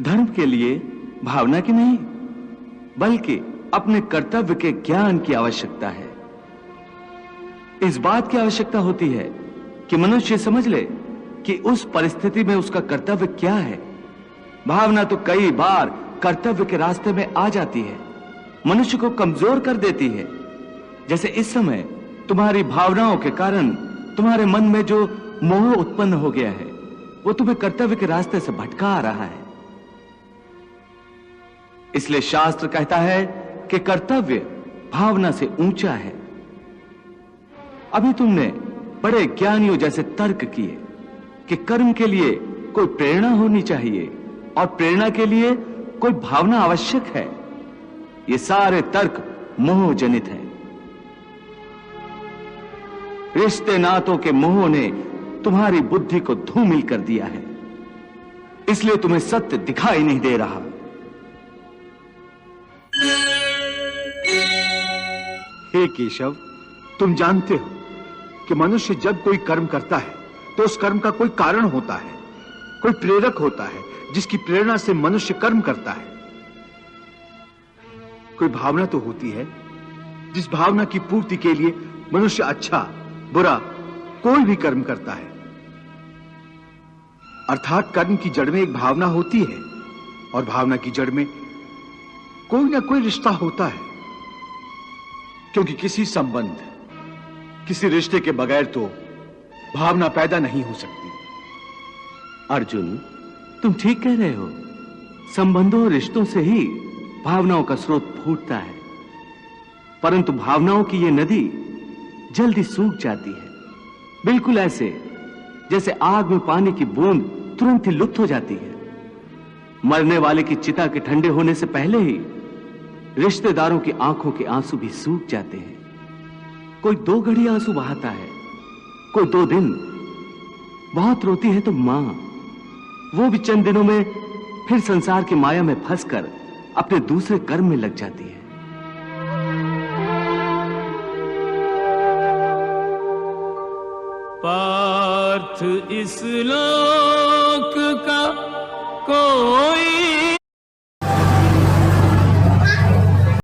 धर्म के लिए भावना की नहीं, बल्कि अपने कर्तव्य के ज्ञान की आवश्यकता है। इस बात की आवश्यकता होती है कि मनुष्य समझ ले कि उस परिस्थिति में उसका कर्तव्य क्या है। भावना तो कई बार कर्तव्य के रास्ते में आ जाती है, मनुष्य को कमजोर कर देती है। जैसे इस समय तुम्हारी भावनाओं के कारण तुम्हारे मन में जो मोह उत्पन्न हो गया है, वो तुम्हें कर्तव्य के रास्ते से भटका आ रहा है। इसलिए शास्त्र कहता है कि कर्तव्य भावना से ऊंचा है। अभी तुमने बड़े ज्ञानियों जैसे तर्क किए कि कर्म के लिए कोई प्रेरणा होनी चाहिए और प्रेरणा के लिए कोई भावना आवश्यक है। ये सारे तर्क मोह जनित हैं। रिश्ते नातों के मोह ने तुम्हारी बुद्धि को धूमिल कर दिया है, इसलिए तुम्हें सत्य दिखाई नहीं दे रहा। हे केशव, तुम जानते हो कि मनुष्य जब कोई कर्म करता है तो उस कर्म का कोई कारण होता है, कोई प्रेरक होता है जिसकी प्रेरणा से मनुष्य कर्म करता है। कोई भावना तो होती है जिस भावना की पूर्ति के लिए मनुष्य अच्छा बुरा कोई भी कर्म करता है। अर्थात कर्म की जड़ में एक भावना होती है और भावना की जड़ में कोई ना कोई रिश्ता होता है, क्योंकि किसी संबंध किसी रिश्ते के बगैर तो भावना पैदा नहीं हो सकती। अर्जुन, तुम ठीक कह रहे हो। संबंधों और रिश्तों से ही भावनाओं का स्रोत फूटता है, परंतु भावनाओं की यह नदी जल्दी सूख जाती है, बिल्कुल ऐसे जैसे आग में पानी की बूंद तुरंत ही लुप्त हो जाती है। मरने वाले की चिता के ठंडे होने से पहले ही रिश्तेदारों की आंखों के आंसू भी सूख जाते हैं। कोई 2 घड़ी आंसू बहाता है, कोई 2 दिन। बहुत रोती है तो मां, वो भी चंद दिनों में फिर संसार की माया में फंसकर अपने दूसरे कर्म में लग जाती है। पार्थ इस लोक का कोई